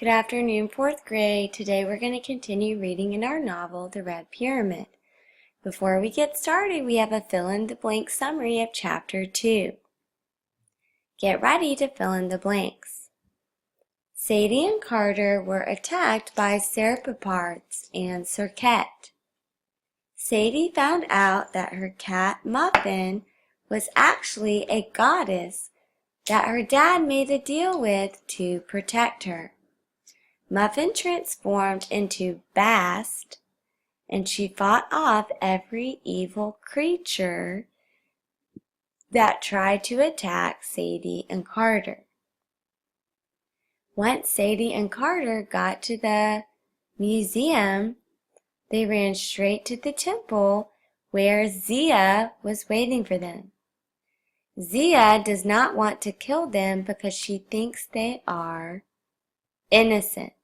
Good afternoon, fourth grade. Today we're going to continue reading in our novel, The Red Pyramid. Before we get started, we have a fill-in-the-blank summary of Chapter 2. Get ready to fill in the blanks. Sadie and Carter were attacked by Cephalopods and Serket. Sadie found out that her cat, Muffin, was actually a goddess that her dad made a deal with to protect her. Muffin transformed into Bast, and she fought off every evil creature that tried to attack Sadie and Carter. Once Sadie and Carter got to the museum, they ran straight to the temple where Zia was waiting for them. Zia does not want to kill them because she thinks they are innocent.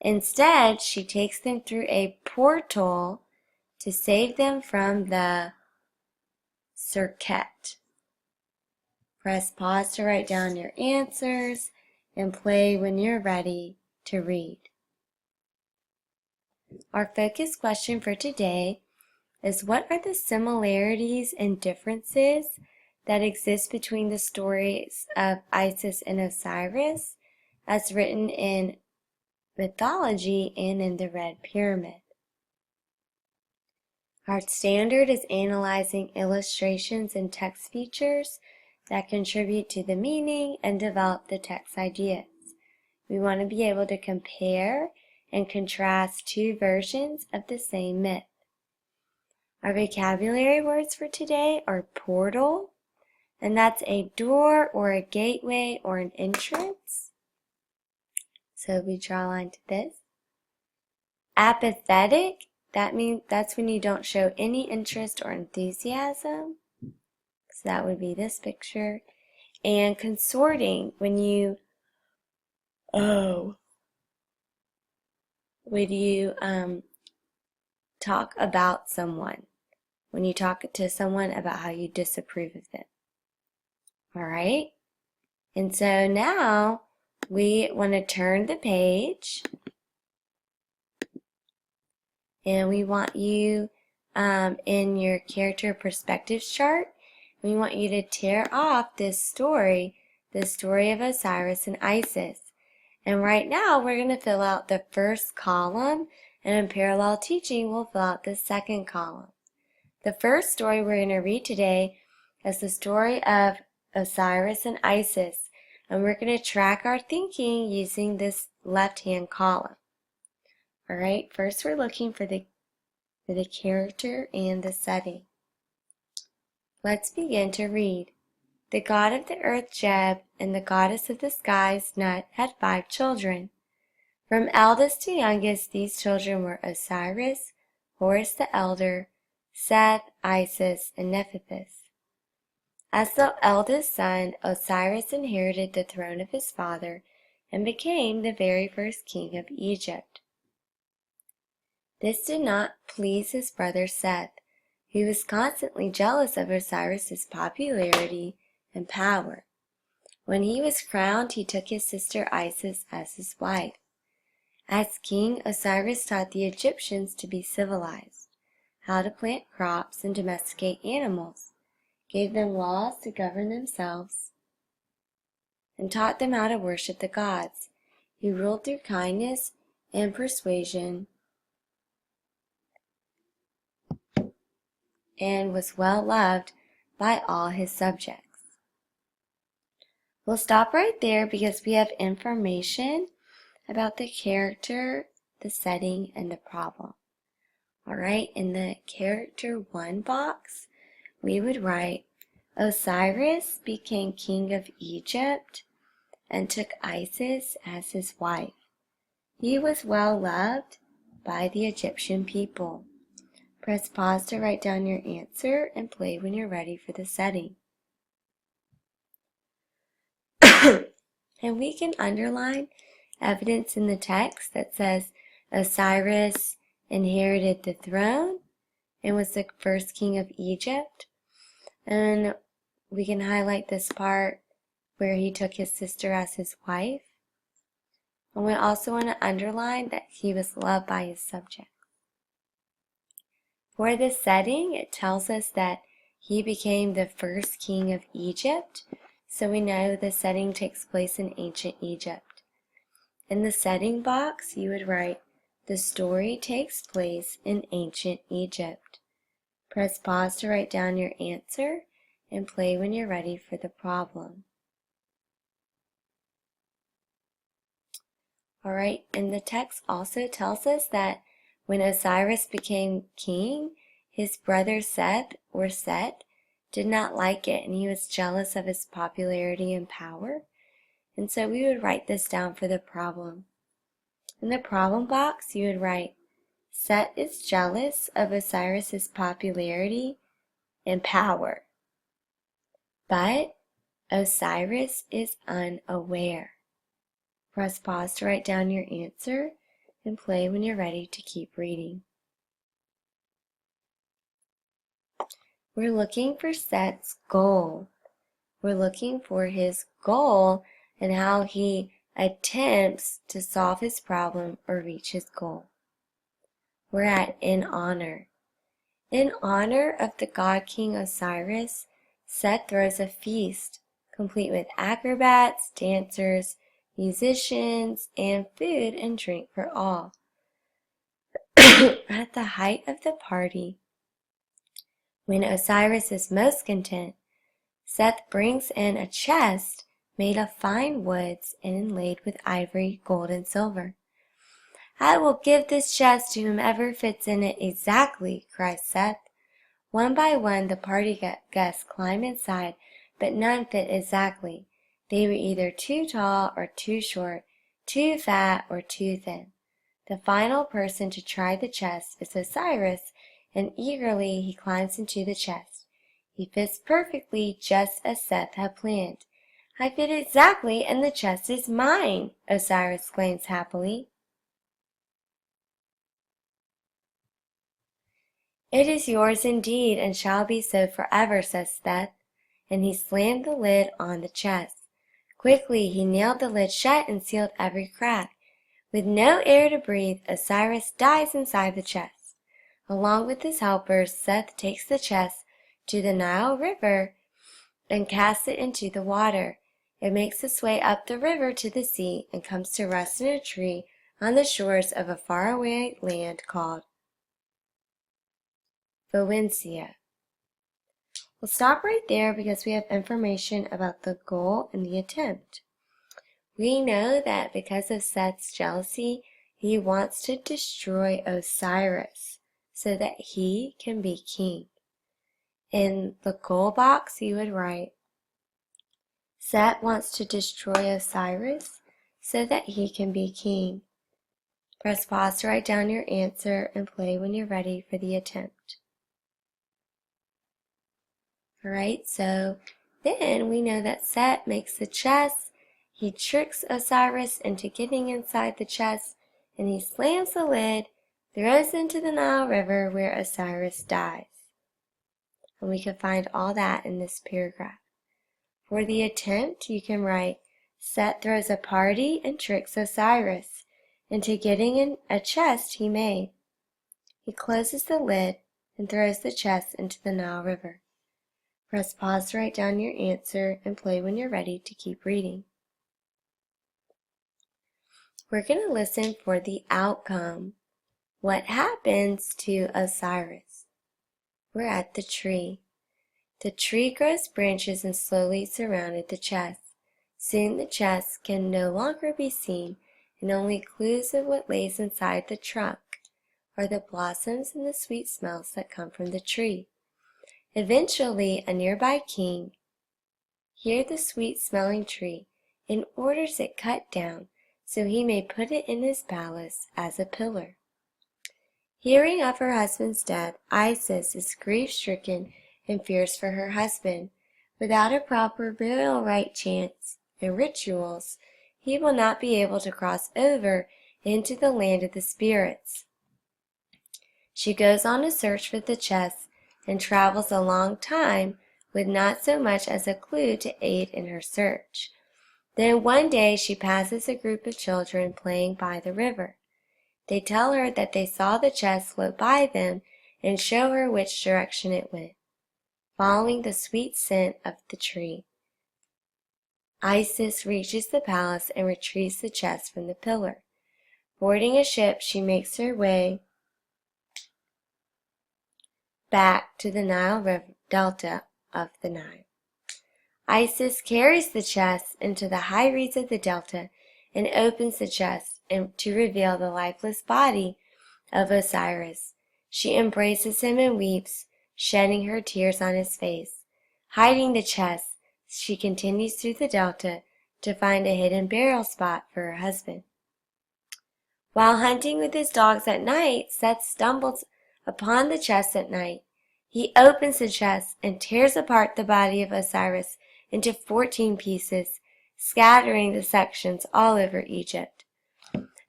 Instead, she takes them through a portal to save them from the Serket. Press pause to write down your answers and play when you're ready to read. Our focus question for today is, what are the similarities and differences that exist between the stories of Isis and Osiris as written in mythology and in the Red Pyramid? Our standard is analyzing illustrations and text features that contribute to the meaning and develop the text ideas. We want to be able to compare and contrast two versions of the same myth. Our vocabulary words for today are portal, and that's a door or a gateway or an entrance. So we draw a line to this. Apathetic, that's when you don't show any interest or enthusiasm. So that would be this picture. And consorting, when you talk about someone. When you talk to someone about how you disapprove of them. All right? And so now we want to turn the page, and we want you in your character perspectives chart, we want you to tear off this story of Osiris and Isis. And right now we're going to fill out the first column, and in parallel teaching we'll fill out the second column. The first story we're going to read today is the story of Osiris and Isis. And we're going to track our thinking using this left-hand column. All right, first we're looking for the character and the setting. Let's begin to read. The god of the earth, Jeb, and the goddess of the skies, Nut, had 5 children. From eldest to youngest, these children were Osiris, Horus the elder, Seth, Isis, and Nephthys. As the eldest son, Osiris inherited the throne of his father and became the very first king of Egypt. This did not please his brother Seth, who was constantly jealous of Osiris's popularity and power. When he was crowned, he took his sister Isis as his wife. As king, Osiris taught the Egyptians to be civilized, how to plant crops and domesticate animals, gave them laws to govern themselves, and taught them how to worship the gods. He ruled through kindness and persuasion and was well loved by all his subjects. We'll stop right there because we have information about the character, the setting, and the problem. All right, in the character 1 box, we would write, Osiris became king of Egypt and took Isis as his wife. He was well loved by the Egyptian people. Press pause to write down your answer and play when you're ready for the setting. And we can underline evidence in the text that says Osiris inherited the throne and was the first king of Egypt. And we can highlight this part where he took his sister as his wife. And we also want to underline that he was loved by his subjects. For the setting, it tells us that he became the first king of Egypt, so we know the setting takes place in ancient Egypt. In the setting box, you would write, the story takes place in ancient Egypt. Press pause to write down your answer and play when you're ready for the problem. Alright, and the text also tells us that when Osiris became king, his brother Seth, or Set, did not like it, and he was jealous of his popularity and power. And so we would write this down for the problem. In the problem box, you would write, Set is jealous of Osiris's popularity and power, but Osiris is unaware. Press pause to write down your answer and play when you're ready to keep reading. We're looking for Set's goal. We're looking for his goal and how he attempts to solve his problem or reach his goal. We're at in honor. In honor of the god king Osiris, Set throws a feast, complete with acrobats, dancers, musicians, and food and drink for all. At the height of the party, when Osiris is most content, Seth brings in a chest made of fine woods and inlaid with ivory, gold, and silver. I will give this chest to whomever fits in it exactly, cries Seth. One by one the party guests climb inside, but none fit exactly. They were either too tall or too short, too fat or too thin. The final person to try the chest is Osiris, and eagerly he climbs into the chest. He fits perfectly just as Seth had planned. I fit exactly, and the chest is mine, Osiris exclaims happily. It is yours indeed, and shall be so forever, says Seth, and he slammed the lid on the chest. Quickly he nailed the lid shut and sealed every crack. With no air to breathe, Osiris dies inside the chest. Along with his helpers, Seth takes the chest to the Nile River and casts it into the water. It makes its way up the river to the sea and comes to rest in a tree on the shores of a faraway land called Phoenicia. We'll stop right there because we have information about the goal and the attempt. We know that because of Seth's jealousy, he wants to destroy Osiris so that he can be king. In the goal box, you would write, Set wants to destroy Osiris so that he can be king. Press pause to write down your answer and play when you're ready for the attempt. Alright, so then we know that Set makes the chest. He tricks Osiris into getting inside the chest, and he slams the lid, throws into the Nile River where Osiris dies. And we can find all that in this paragraph. For the attempt, you can write, Set throws a party and tricks Osiris into getting in a chest he made. He closes the lid and throws the chest into the Nile River. Press pause to write down your answer and play when you're ready to keep reading. We're going to listen for the outcome. What happens to Osiris? We're at the tree. The tree grows branches and slowly surrounded the chest. Soon the chest can no longer be seen, and only clues of what lays inside the trunk are the blossoms and the sweet smells that come from the tree. Eventually, a nearby king hears the sweet-smelling tree and orders it cut down so he may put it in his palace as a pillar. Hearing of her husband's death, Isis is grief-stricken and fears for her husband. Without a proper burial rite chants and rituals, he will not be able to cross over into the land of the spirits. She goes on a search for the chest and travels a long time with not so much as a clue to aid in her search. Then one day she passes a group of children playing by the river. They tell her that they saw the chest float by them and show her which direction it went, following the sweet scent of the tree. Isis reaches the palace and retrieves the chest from the pillar. Boarding a ship, she makes her way back to the Nile River delta of the Nile. Isis carries the chest into the high reeds of the delta and opens the chest to reveal the lifeless body of Osiris. She embraces him and weeps, shedding her tears on his face. Hiding the chest, she continues through the delta to find a hidden burial spot for her husband. While hunting with his dogs at night, Seth stumbles upon the chest at night. He opens the chest and tears apart the body of Osiris into 14 pieces, scattering the sections all over Egypt.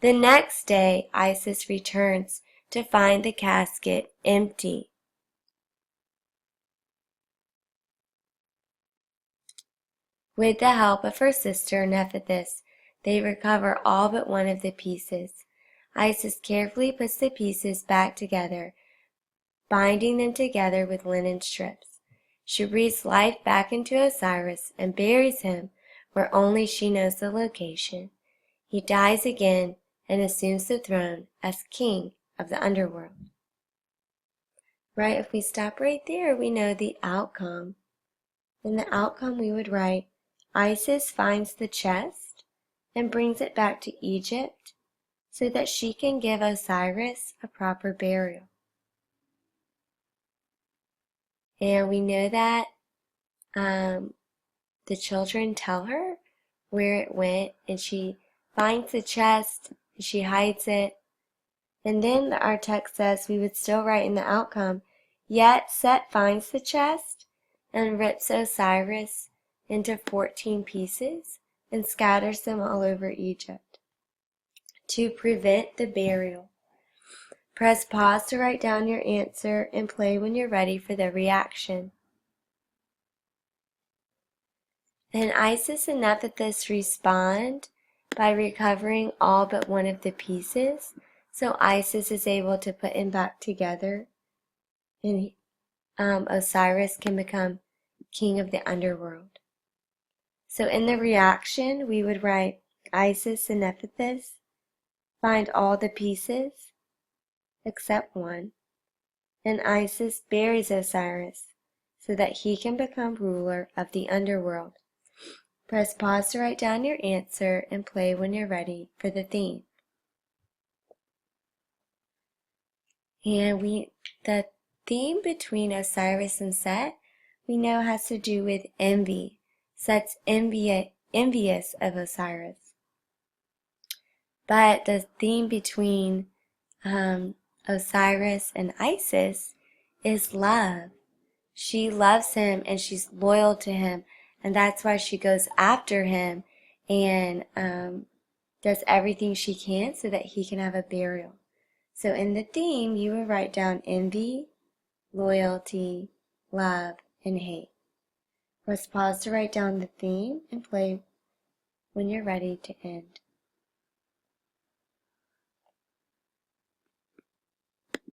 The next day, Isis returns to find the casket empty. With the help of her sister Nephthys, they recover all but one of the pieces. Isis carefully puts the pieces back together, binding them together with linen strips. She breathes life back into Osiris and buries him where only she knows the location. He dies again and assumes the throne as king of the underworld. Right, if we stop right there, we know the outcome. In the outcome, we would write, Isis finds the chest and brings it back to Egypt so that she can give Osiris a proper burial. And we know that the children tell her where it went, and she finds the chest, and she hides it. And then our text says we would still write in the outcome, yet Set finds the chest and rips Osiris into 14 pieces and scatters them all over Egypt to prevent the burial. Press pause to write down your answer and play when you're ready for the reaction. Then Isis and Nephthys respond by recovering all but one of the pieces, so Isis is able to put him back together, and Osiris can become king of the underworld. So in the reaction, we would write Isis and Nephthys find all the pieces except one, and Isis buries Osiris so that he can become ruler of the underworld. Press pause to write down your answer and play when you're ready for the theme. And the theme between Osiris and Set, we know has to do with envy. Set's envious of Osiris. But the theme between Osiris and Isis is love. She loves him and she's loyal to him, and that's why she goes after him and does everything she can so that he can have a burial. So in the theme, you will write down envy, loyalty, love, and hate. Let's pause to write down the theme and play when you're ready to end.